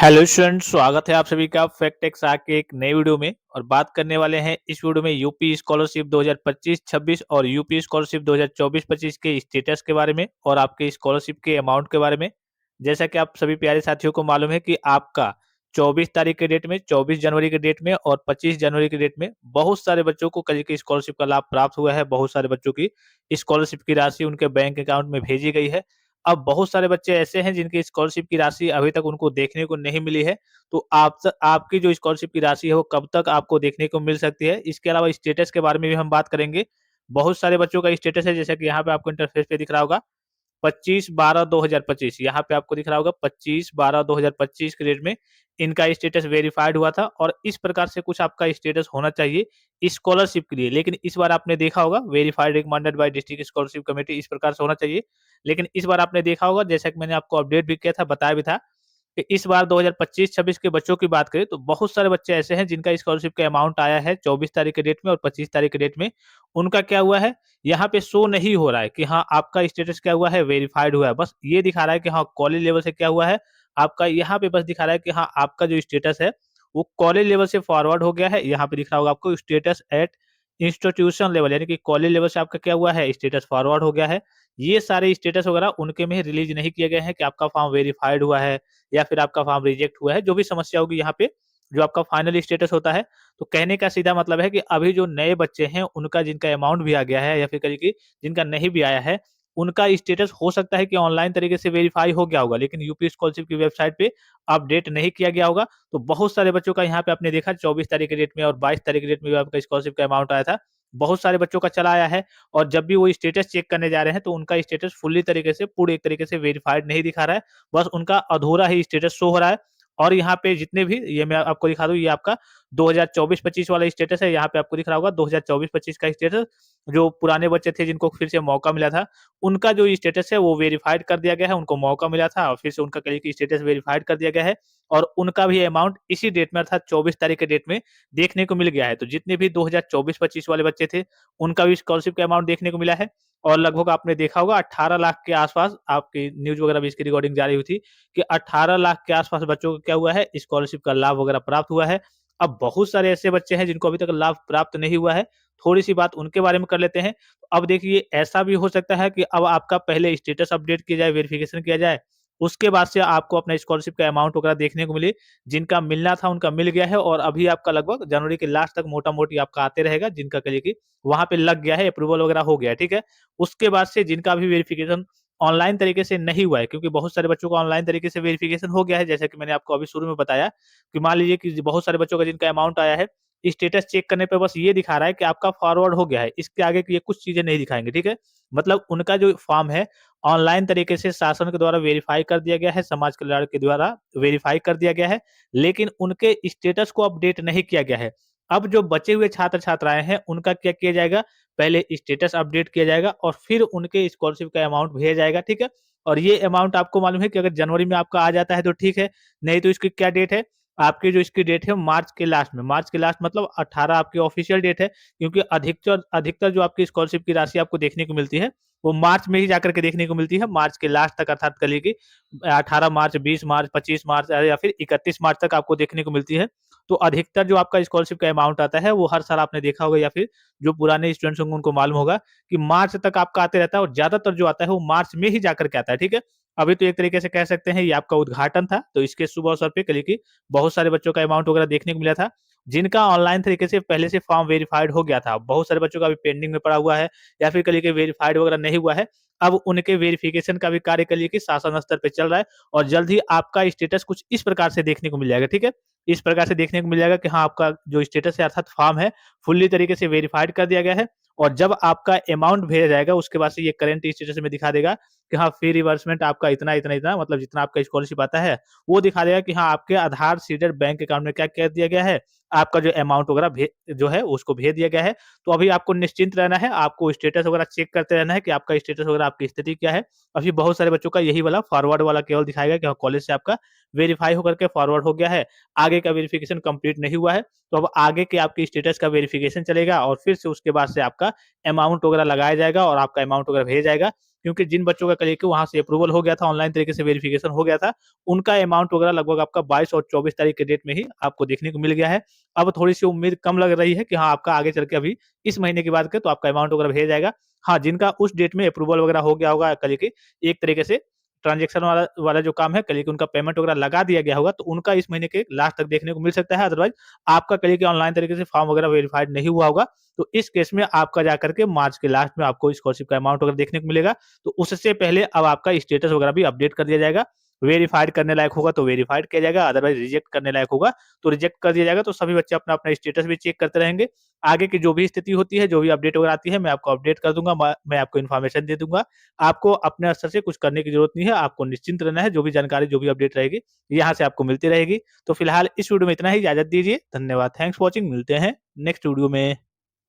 Hello student, स्वागत है आप सभी का फैक्ट टेक्स के एक नई वीडियो में। और बात करने वाले हैं इस वीडियो में यूपी स्कॉलरशिप 2025-26 और यूपी स्कॉलरशिप 2024-25 के स्टेटस के बारे में और आपके स्कॉलरशिप के अमाउंट के बारे में। जैसा कि आप सभी प्यारे साथियों को मालूम है कि आपका 24 तारीख के डेट में, 24 जनवरी के डेट में और 25 जनवरी के डेट में बहुत सारे बच्चों को कल की स्कॉलरशिप का लाभ प्राप्त हुआ है। बहुत सारे बच्चों की स्कॉलरशिप की राशि उनके बैंक अकाउंट में भेजी गई है। अब बहुत सारे बच्चे ऐसे हैं जिनकी स्कॉलरशिप की राशि अभी तक उनको देखने को नहीं मिली है। तो आपकी जो स्कॉलरशिप की राशि है वो कब तक आपको देखने को मिल सकती है? इसके अलावा स्टेटस के बारे में भी हम बात करेंगे। बहुत सारे बच्चों का स्टेटस है, जैसा कि यहाँ पे आपको इंटरफेस पे दिख रहा होगा 25/12/2025। यहाँ पे आपको दिख रहा होगा 25/12/2025 के डेट में इनका स्टेटस वेरिफाइड हुआ था। और इस प्रकार से कुछ आपका स्टेटस होना चाहिए स्कॉलरशिप के लिए। लेकिन इस बार आपने देखा होगा verified recommended by district scholarship committee, इस प्रकार से होना चाहिए। लेकिन इस बार आपने देखा होगा, जैसा कि मैंने आपको अपडेट भी किया था, बताया भी था कि इस बार 2025-26 के बच्चों की बात करें तो बहुत सारे बच्चे ऐसे हैं जिनका स्कॉलरशिप का अमाउंट आया है 24 तारीख के डेट में और 25 तारीख के डेट में। उनका क्या हुआ है, यहाँ पे शो नहीं हो रहा है कि हाँ आपका स्टेटस क्या हुआ है, वेरिफाइड हुआ है। बस ये दिखा रहा है कि हाँ कॉलेज लेवल से क्या हुआ है आपका, यहाँ पे बस दिखा रहा है कि हाँ आपका जो स्टेटस है वो कॉलेज लेवल से फॉरवर्ड हो गया है। यहाँ पे दिख रहा होगा आपको स्टेटस एट इंस्टीट्यूशन लेवल, यानी कि कॉलेज लेवल से आपका क्या हुआ है, स्टेटस फॉरवर्ड हो गया है। ये सारे स्टेटस वगैरह उनके में रिलीज नहीं किए गए हैं कि आपका फॉर्म वेरीफाइड हुआ है या फिर आपका फॉर्म रिजेक्ट हुआ है। जो भी समस्या होगी यहाँ पे, जो आपका फाइनल स्टेटस होता है, तो कहने का सीधा मतलब है कि अभी जो नए बच्चे हैं उनका जिनका अमाउंट भी आ गया है या फिर कहिए कि जिनका नहीं भी आया है, उनका स्टेटस हो सकता है कि ऑनलाइन तरीके से वेरीफाई हो गया होगा, लेकिन यूपी स्कॉलरशिप की वेबसाइट पे अपडेट नहीं किया गया होगा। तो बहुत सारे बच्चों का यहाँ पे आपने देखा 24 तारीख के डेट में और 22 तारीख के डेट में भी आपका स्कॉलरशिप का अमाउंट आया था। बहुत सारे बच्चों का चला आया है। और जब भी वो स्टेटस चेक करने जा रहे हैं तो उनका स्टेटस फुल्ली तरीके से, पूरे एक तरीके से वेरिफाइड नहीं दिखा रहा है। बस उनका अधूरा ही स्टेटस शो हो रहा है। और यहाँ पे जितने भी, ये मैं आपको दिखा दूँ, ये आपका 2024-25 वाला स्टेटस है। यहाँ पे आपको दिख रहा होगा 2024-25 का स्टेटस। जो पुराने बच्चे थे जिनको फिर से मौका मिला था, उनका जो स्टेटस है वो वेरिफाइड कर दिया गया है। उनको मौका मिला था और फिर से उनका कहीं की स्टेटस वेरिफाइड कर दिया गया है। और उनका भी अमाउंट इसी डेट में, अर्थात 24 तारीख के डेट में देखने को मिल गया है। तो जितने भी 2024-25 वाले बच्चे थे, उनका भी स्कॉलरशिप का अमाउंट देखने को मिला है। और लगभग आपने देखा होगा 18 लाख के आसपास, आपकी न्यूज़ वगैरह भी इसकी रिकॉर्डिंग जारी हुई थी कि 18 लाख के आसपास बच्चों को क्या हुआ है, स्कॉलरशिप का लाभ वगैरह प्राप्त हुआ है। अब बहुत सारे ऐसे बच्चे हैं जिनको अभी तक लाभ प्राप्त नहीं हुआ है। थोड़ी-सी बात उनके बारे में कर लेते हैं। तो अब देखिए, ऐसा भी हो सकता है कि अब आपका पहले स्टेटस अपडेट किया जाए, वेरिफिकेशन किया जाए, उसके बाद से आपको अपना स्कॉलरशिप का अमाउंट वगैरह देखने को मिले। जिनका मिलना था उनका मिल गया है और अभी आपका लगभग जनवरी के लास्ट तक मोटा-मोटी आपका आते रहेगा, जिनका कहिए कि वहाँ पे लग गया है, अप्रूवल वगैरह हो गया है, ठीक है? उसके बाद से जिनका भी वेरिफिकेशन ऑनलाइन तरीके से नहीं हुआ है, क्योंकि बहुत सारे बच्चों का ऑनलाइन तरीके से वेरिफिकेशन हो गया है, जैसा कि मैंने आपको अभी शुरू में बताया कि मान लीजिए कि बहुत सारे बच्चों का जिनका अमाउंट आया है, स्टेटस चेक करने पे बस ये दिखा रहा है कि आपका फॉरवर्ड हो गया है। इसके आगे की ये कुछ चीज़ें नहीं दिखाएँगे, ठीक है? मतलब उनका जो फॉर्म है, ऑनलाइन तरीके से शासन के द्वारा वेरीफाई कर दिया गया है, समाज कल्याण के द्वारा वेरीफाई कर दिया गया है, लेकिन उनके स्टेटस को अपडेट नहीं किया गया है। अब जो बचे हुए छात्र-छात्राएँ हैं, उनका क्या किया जाएगा, पहले स्टेटस अपडेट किया जाएगा और फिर उनके स्कॉलरशिप का अमाउंट भेजा जाएगा, ठीक है? और ये अमाउंट आपको मालूम है कि अगर जनवरी में आपका आ जाता है तो ठीक है, नहीं तो इसकी क्या डेट है, आपकी जो इसकी डेट है मार्च के लास्ट में, मार्च के लास्ट मतलब 18 आपकी ऑफिशियल डेट है, क्योंकि अधिकतर अधिकतर जो आपकी स्कॉलरशिप की राशि आपको देखने को मिलती है, वो मार्च में ही जाकर के देखने को मिलती है, मार्च के लास्ट तक, अर्थात कहिए कि 18 मार्च, 20 मार्च, 25 मार्च या फिर 31 मार्च तक आपको देखने को मिलती है। तो अधिकतर जो आपका स्कॉलरशिप का अमाउंट आता है, वो हर साल आपने देखा होगा या फिर जो पुराने स्टूडेंट्स होंगे उनको मालूम होगा कि मार्च तक आपका आते रहता है और ज़्यादातर जो आता है वो मार्च में ही जाकर के आता है, ठीक है? अभी तो एक तरीके से कह सकते हैं ये आपका उद्घाटन था, तो इसके शुभ अवसर पे कहिए कि बहुत सारे बच्चों का अमाउंट वगैरह देखने को मिला था, जिनका ऑनलाइन तरीके से पहले से फॉर्म वेरिफाइड हो गया था। बहुत सारे बच्चों का अभी पेंडिंग में पड़ा हुआ है या फिर कहिए कि वेरिफाइड वगैरह नहीं हुआ है। अब उनके वेरिफिकेशन का भी कार्य कहिए कि शासन स्तर पे चल रहा है और जल्द ही आपका स्टेटस कुछ इस प्रकार से देखने को मिल जाएगा, ठीक है? इस प्रकार से देखने को मिल जाएगा कि हाँ, आपका जो स्टेटस है अर्थात फॉर्म है, फुल्ली तरीके से वेरिफाइड कर दिया गया है। और जब आपका अमाउंट भेजा जाएगा, उसके बाद से ये करंट स्टेटस में दिखा देगा कि हाँ, फी रिवर्समेंट आपका इतना, इतना, इतना, मतलब जितना आपका स्कॉलरशिप आता है, वो दिखा देगा कि हाँ, आपके आधार सीडेड बैंक अकाउंट में क्या कर दिया गया है, आपका जो अमाउंट वगैरह जो है उसको भेज दिया गया है। तो अभी आपको निश्चिंत रहना है, आपको स्टेटस वगैरह चेक करते रहना है कि आपका स्टेटस वगैरह, आपकी स्थिति क्या है। अभी बहुत सारे बच्चों का यही वाला फॉरवर्ड वाला केवल दिखाएगा कि हाँ, कॉलेज से आपका वेरीफाई होकर के फॉरवर्ड हो गया है, आगे का वेरिफिकेशन कंप्लीट नहीं हुआ है। तो अब आगे के आपके स्टेटस का वेरिफिकेशन चलेगा और फिर से उसके बाद से आपका अमाउंट वगैरह लगाया जाएगा और आपका अमाउंट वगैरह भेजा जाएगा। क्योंकि जिन बच्चों का कल वहाँ से अप्रूवल हो गया था, ऑनलाइन तरीके से वेरिफिकेशन हो गया था, उनका अमाउंट वगैरह लगभग आपका 22 और 24 तारीख के डेट में ही आपको देखने को मिल गया है। अब थोड़ी-सी उम्मीद कम लग रही है कि हाँ, आपका आगे चल के अभी इस महीने की बात करें तो आपका अमाउंट वगैरह भेजा जाएगा। हाँ, जिनका उस डेट में अप्रूवल वगैरह हो गया होगा कल के एक तरीके से ट्रांज़ैक्शन वाला वाला जो काम है, कल के उनका पेमेंट वगैरह लगा दिया गया होगा, तो उनका इस महीने के लास्ट तक देखने को मिल सकता है। अदरवाइज़ आपका कल के ऑनलाइन तरीके से फॉर्म वगैरह वेरिफाइड नहीं हुआ होगा, तो इस केस में आपका जाकर के मार्च के लास्ट में आपको स्कॉलरशिप का अमाउंट वगैरह देखने को मिलेगा। तो उससे पहले अब आपका स्टेटस वगैरह भी अपडेट कर दिया जाएगा। वेरिफाइड करने लायक होगा तो वेरिफाइड किया जाएगा, अदरवाइज़ रिजेक्ट करने लायक होगा तो रिजेक्ट कर दिया जाएगा। तो सभी बच्चे अपना-अपना स्टेटस भी चेक करते रहेंगे। आगे की जो भी स्थिति होती है, जो भी अपडेट वगैरह आती है, मैं आपको अपडेट कर दूँगा, मैं आपको इन्फॉर्मेशन दे दूँगा। आपको अपने स्तर से कुछ करने की ज़रूरत नहीं है, आपको निश्चिंत रहना है, जो भी जानकारी, जो भी अपडेट रहेगी, यहाँ से आपको मिलती रहेगी। तो फिलहाल इस वीडियो में इतना ही, इजाज़त दीजिए। धन्यवाद, थैंक्स फॉर वॉचिंग, मिलते हैं नेक्स्ट वीडियो में।